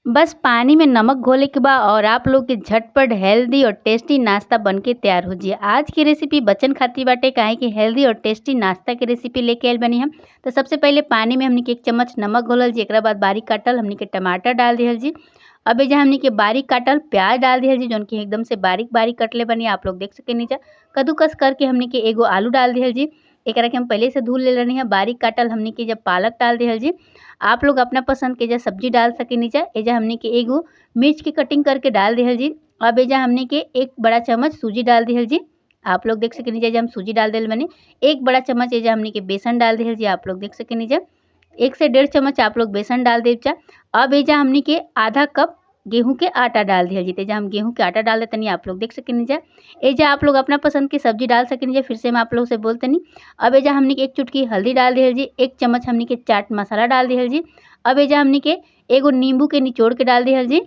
बस पानी में नमक घोले के बाद और आप लोग के झटपट हेल्दी और टेस्टी नाश्ता बनके तैयार हो जाइए। आज की रेसिपी बच्चन खातिर बाटे, काहे कि हेल्दी और टेस्टी नाश्ता की रेसिपी लेके आइल बानी हम। तो सबसे पहले पानी में हमनी के 1 चम्मच नमक घोलल जी, एकरा बाद बारीक काटल हमनी के टमाटर डाल दिहल जी। अब एजा हमनी के बारीक काटल प्याज डाल दिहल जी, जौन कि एकदम से बारीक कटले बानी, आप लोग देख सकेनी जा। कद्दूकस करके हमनी के एगो आलू डाल दिहल जी, एकरा के हम पहले से धुल ले रहनी है। बारीक काटल हमनी के जब पालक डाल दिहल जी। आप लोग अपना पसंद के एजा सब्जी डाल सकेनी जा। एजा हमनी के एगो मिर्च की कटिंग करके डाल दिहल जी। अब एजा हमनी के 1 बड़ा चम्मच सूजी डाल दिहल जी। आप लोग देख सकेनी जा, एजा हम सूजी डाल देले बानी। 1 बड़ा चम्मच एजा हमनी के बेसन डाल दिहल जी, आप लोग देख सकेनी जा। 1 से 1.5 चम्मच आप लोग बेसन डाल देव जा। अब एजा हमनी के आधा कप गेहूं के आटा डाल दिहल जी। तो एजा हम गेहूं के आटा डाल देतनी, आप लोग देख सकेनी जा। एजा आप लोग अपना पसंद की सब्जी डाल सकेनी जा, फिर से मैं आप लोग से बोलतनी। अब एजा हमनी के 1 चुटकी हल्दी डाल दिहल जी, 1 चम्मच हमनी के चाट मसाला डाल दिहल जी। अब एजा हमनी के एगो नींबू के निचोड़ के डाल दिहल जी।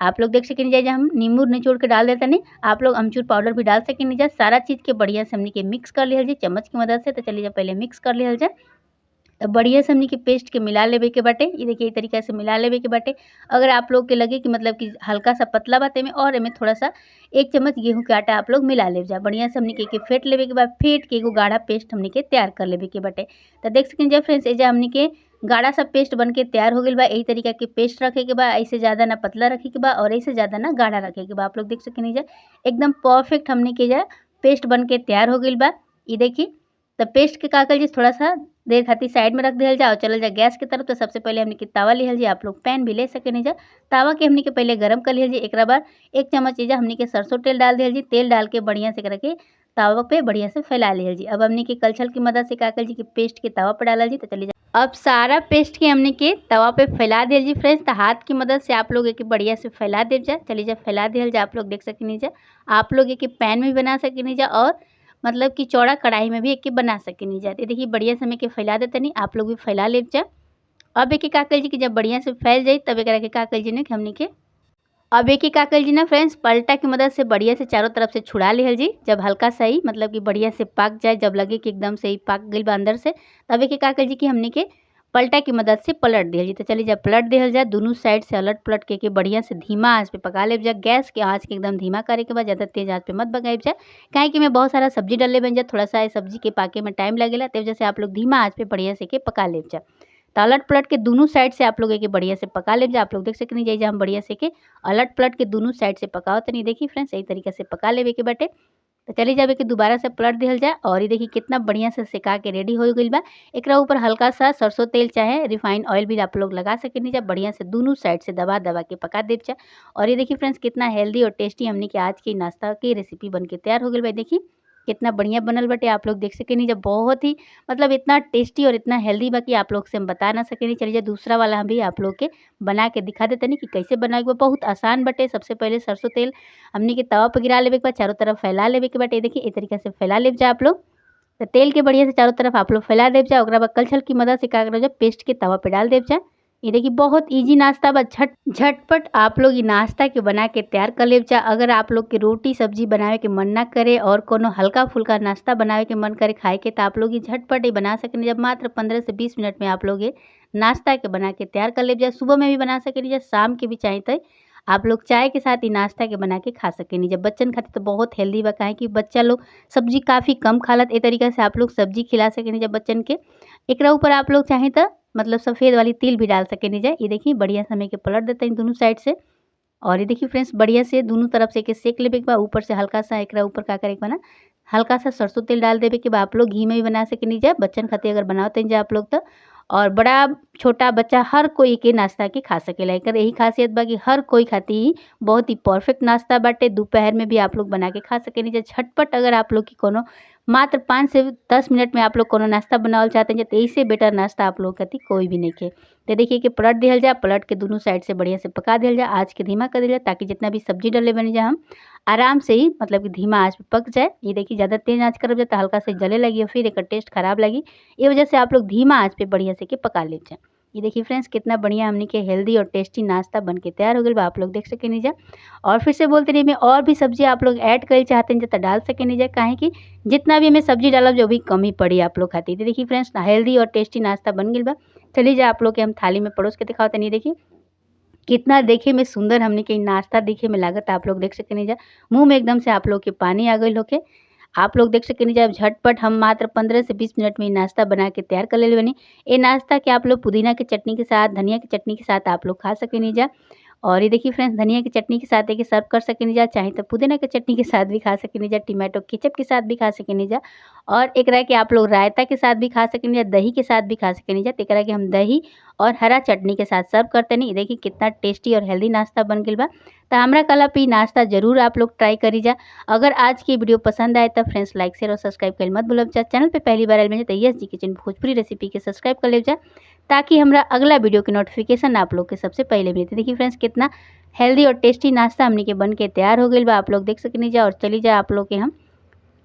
आप लोग देख सकेनी जा, एजा हम नींबू निचोड़ के डाल देतनी। आप लोग अमचूर पाउडर भी डाल सकेनी जा। सारा चीज़ के बढ़िया से हमनी के मिक्स कर लिहल जी चम्मच की मदद से। तो चलिए जा पहले मिक्स कर लिहल जा। बढ़िया से हमनी के पेस्ट के मिला लेवे के बाटे। ये देखिए, ये तरीका से मिला लेवे के बाटे। अगर आप लोग के लगे कि मतलब कि हल्का सा पतला बाटे एमे, और एमे थोड़ा सा 1 चम्मच गेहूं के आटा आप लोग मिला लेव जा। बढ़िया से हमनी के फेंट लेवे के बाद फेंट के एगो गाढ़ा पेस्ट हमनी के तैयार कर लेवे के बाटे। तो देख सकेनी जा फ्रेंड्स, एजा हमनी के गाढ़ा सा पेस्ट बन के तैयार हो गइल बा। यही तरीका के पेस्ट रखे के बा, ऐसे ज़्यादा ना पतला रखे के बा और ऐसे ज़्यादा ना गाढ़ा रखे के बा। आप लोग देख सकेनी जा, एकदम परफेक्ट हमनी के जा पेस्ट बन के तैयार हो गइल बा। ये देखिए, तो पेस्ट के का कइल जी, थोड़ा सा देर खातिर साइड में रख दिहल जा और चलल जा गैस की तरफ। तो सबसे पहले हमनी के तवा लिहल जी, आप लोग पैन भी ले सकेनी जा। तवा के हमनी के पहले गरम कर लिहल जी। एकरा बाद 1 चम्मच एजा हमनी के सरसों तेल डाल दिहल जी। तेल डाल के बढ़िया से एकरा के तवा पे बढ़िया से फैला लिहल जी। अब हमनी के कलछल की मदद से का कइल जी कि पेस्ट के तवा पे डालल जी। तो चलिए जा, अब सारा पेस्ट के हमनी के तवा पे फैला दिहल जी फ्रेंड्स। तो हाथ की मदद से आप लोग एके बढ़िया से फैला देव जा। चलिए जा, फैला दिहल जा। आप लोग देख सकेनी जा, आप लोग एके पैन में भी बना सकेनी जा और मतलब कि चौड़ा कढ़ाई में भी एके बना सकेनी जा। ये देखिए, बढ़िया से हम एके फैला देतनी, आप लोग भी फैला लेव जा। अब एके का कइल जी कि जब बढ़िया से फैल जाई, तब एकरा के का कइल जी ना कि हमनी के अब एके का कइल जी ना फ्रेंड्स, पलटा की मदद से बढ़िया से चारों तरफ से छुड़ा लिहल जी। जब हल्का सा ही मतलब कि बढ़िया से पक जाए, जब लगे कि एकदम से ही पक गइल बा अंदर से, तब एके का कइल जी कि हमनी के पलटा की मदद से पलट दिहल जी। तो चलिए जब पलट दिहल जाए, दोनों साइड से अलट पलट के बढ़िया से धीमा आंच पे पका लेव जा। गैस के आंच के एकदम धीमा करे के बाद, ज़्यादा तेज आंच पे मत पकाइब जा, काहे कि मैं बहुत सारा सब्जी डालले बन जा, थोड़ा सा ये सब्जी के पाके में टाइम लगेला। ते वजह से आप लोग धीमा आंच पे बढ़िया से के पका लेव जा। तो अलट पलट के दोनों साइड से आप लोग एके बढ़िया से पका लेव जा। आप लोग देख सकेनी जा, हम बढ़िया से के अलट पलट के दोनों साइड से पकाओ तनी। देखिए फ्रेंड्स, यही तरीके से पका लेवे के बाटे। तो चली जावे कि दोबारा से पलट दिहल जाए और ये देखिए कितना बढ़िया से सिका के रेडी हो गइल बा। एकरा ऊपर हल्का सा सरसों तेल चाहे रिफाइंड ऑयल भी आप लोग लगा सकेनी जा। बढ़िया से दोनों साइड से दबा दबा के पका देव जा। और ये देखिए फ्रेंड्स, कितना हेल्दी और टेस्टी हमनी के आज की नाश्ता की रेसिपी बन के तैयार हो गइल बा। देखिए कितना बढ़िया बनल बाटे, आप लोग देख सकेनी जा। बहुत ही मतलब इतना टेस्टी और इतना हेल्दी बा कि आप लोग से हम बता ना सकेनी। चलिए दूसरा वाला हम भी आप लोग के बना के दिखा देतनी कि कैसे बनाए के बा। बहुत आसान बाटे। सबसे पहले सरसों तेल हमनी के तवा पे गिरा लेवे के बाद चारों तरफ फैला लेवे के बाटे। देखिए, इस तरीके से फैला लेव जा आप लोग। तो तेल के बढ़िया से चारों तरफ आप लोग फैला देव जा। ओकरा बाद कलछल की मदद से का करल जा, पेस्ट के तवा पे डाल देव जा। ये देखिए, बहुत इजी नाश्ता बा, झटपट आप लोग ये नाश्ता के बना के तैयार कर लेव जा। अगर आप लोग के रोटी सब्जी बनावे के मन ना करे और कोनो हल्का फुल्का नाश्ता बनावे के मन करे खाए के, तो आप लोग ये झटपट ही बना सकेनी। जब मात्र 15 से 20 मिनट में आप लोग ये नाश्ता के बना के तैयार कर लेव जा। सुबह में भी बना सकेनी जा, शाम के भी चाहे तो आप लोग चाय के साथ ही नाश्ता के बना के खा सकेनी। जब बच्चन खातिर तो बहुत हेल्दी बा, काहे कि बच्चा लोग सब्जी काफ़ी कम खालत। ए तरीका से आप लोग सब्जी खिला सकेनी जब बच्चन के। एकरा ऊपर आप लोग चाहें तो मतलब सफ़ेद वाली तिल भी डाल सकेनी जा। ये देखिए, बढ़िया से हम एके पलट देते हैं दोनों साइड से। और ये देखिए फ्रेंड्स, बढ़िया से दोनों तरफ से एके सेक लेवे के बा। ऊपर से हल्का सा एकरा ऊपर का करे के बा ना, हल्का सा सरसों तेल डाल देवे के बा। आप लोग घी में भी बना सकेनी जा, बच्चन खातिर अगर बनावत जा आप लोग तो। और बड़ा छोटा बच्चा हर कोई के नाश्ता के खा सकेला। एकर यही खासियत बा कि हर कोई खातिर ही बहुत ही परफेक्ट नाश्ता बाटे। दोपहर में भी आप लोग बना के खा सकेनी जा झटपट। अगर आप लोग की कोनो मात्र 5 से 10 मिनट में आप लोग कोनो नाश्ता बनावल चाहते हैं, तो इससे बेटर नाश्ता आप लोग खातिर कोई भी नहीं के। तो देखिए कि पलट दिहल जा, पलट के दोनों साइड से बढ़िया से पका दिहल जा। आँच के धीमा कर दिहल जा, ताकि जितना भी सब्जी डले बनी जा हम आराम से ही मतलब कि धीमा आँच पे पक जाए। ये देखिए, ज़्यादा तेज आँच करब जा तो हल्का से जले लगी और फिर एकर टेस्ट खराब लगी। ये वजह से आप लोग धीमा आँच पे बढ़िया से के पका ले जा। ये देखिए फ्रेंड्स, कितना बढ़िया हमनी के हेल्दी और टेस्टी नाश्ता बन के तैयार हो गइल बा। आप लोग देख सकेनी जा। और फिर से बोलते रही, में और भी सब्जी आप लोग ऐड करे चाहते हैं तो डाल सकेनी जा, काहे कि जितना भी हमें सब्जी डालब जो भी कम ही पड़ी आप लोग खातिर। तो देखिए फ्रेंड्स, हेल्दी और टेस्टी नाश्ता बन गइल बा। चलिए जा, आप लोग के हम थाली में परोस के दिखाओ तनी। देखिए कितना देखे में सुंदर हमनी के इ नाश्ता दिखे में लागत आप लोग देख सकेनी जा। मुँह में एकदम से आप लोग के पानी आ गइल होखे। आप लोग देख सकेनी जा झटपट हम मात्र 15 से 20 मिनट में इ नाश्ता बना के तैयार कर लेले बानी। ए नाश्ता के आप लोग पुदीना की चटनी के साथ, धनिया की चटनी के साथ आप लोग खा सकेनी जा। और ये देखिए फ्रेंड्स, धनिया की चटनी के साथ एके सर्व कर सकेनी जा, चाहे तो पुदीना के चटनी के साथ भी खा सकेनी जा, टमाटो केचप के साथ भी खा सकेनी जा और एकरा के आप लोग रायता के साथ भी खा सकेनी जा, दही के साथ भी खा सकेनी जा। तो एकरा के हम दही और हरा चटनी के साथ सर्व करतनी। इ देखिए कितना टेस्टी और हेल्दी नाश्ता बन गइल बा। तो हमरा कहला पे इ नाश्ता ज़रूर आप लोग ट्राई करी जा। अगर आज की वीडियो पसंद आए तो फ्रेंड्स लाइक, शेयर और सब्सक्राइब कइल मत भूलब जा। चैनल पे पहली बार आइल बानी तो यस जी किचन भोजपुरी रेसिपी के सब्सक्राइब कर लेव जा, ताकि हमरा अगला वीडियो के नोटिफिकेशन आप लोग के सबसे पहले मिले। देखिए फ्रेंड्स, कितना हेल्दी और टेस्टी नाश्ता हमनी के बन के तैयार हो गइल बा। आप लोग देख सकेनी जा। और चली जा आप लोग के हम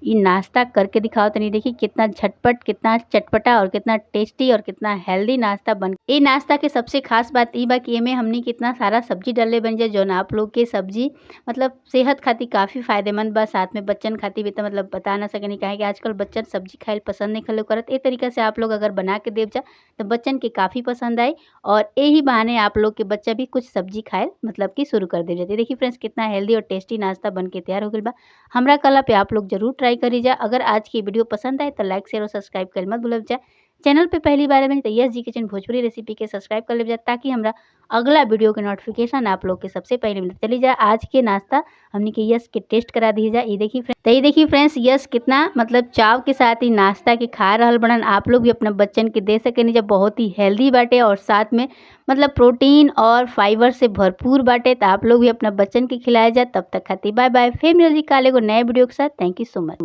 इ नाश्ता करके दिखाओ तनी। देखिए कितना झटपट, कितना चटपटा और कितना टेस्टी और कितना हेल्दी नाश्ता बन। ए नाश्ता के सबसे खास बात ई बा कि एमे हमनी कितना सारा सब्जी डालले बन जा, जौन आप लोग के सब्जी मतलब सेहत खातिर काफ़ी फ़ायदेमंद बा। साथ में बच्चन खातिर भी तो मतलब बता ना सकेनी, काहे कि आजकल बच्चन सब्जी खाइल पसंद नहीं खलो करत। ए तरीका से आप लोग अगर बना के देव जा तो बच्चन के काफ़ी पसंद आई और एही बहाने आप लोग के बच्चा भी कुछ सब्जी खाइल मतलब कि शुरू कर देव जाते। देखिए फ्रेंड्स, कितना हेल्दी और टेस्टी नाश्ता बन के तैयार हो गइल बा। हमरा कहला पे आप लोग ज़रूर ट्राई करी जा। अगर आज की वीडियो पसंद आए तो लाइक, शेयर और सब्सक्राइब कइल मत भूलब जा। चैनल पे पहली बार आए बानी तो यस जी किचन भोजपुरी रेसिपी के सब्सक्राइब कर लेव जा, ताकि हमरा अगला वीडियो के नोटिफिकेशन आप लोग के सबसे पहले मिले। चली जा आज के नाश्ता हमनी के यस के टेस्ट करा दी जा। ये देखिए फ्रेंड्स, यस कितना मतलब चाव के साथ ही नाश्ता के खा रहल बड़न। आप लोग भी अपना बच्चन के दे सकेनी जा। बहुत ही हेल्दी बाटे और साथ में मतलब प्रोटीन और फाइबर से भरपूर बाटे। तो आप लोग भी अपना बच्चन के खिलाया जा। तब तक खातिर बाय बाय। फिर मिलल जी काल एगो नए वीडियो के साथ। Thank you so much.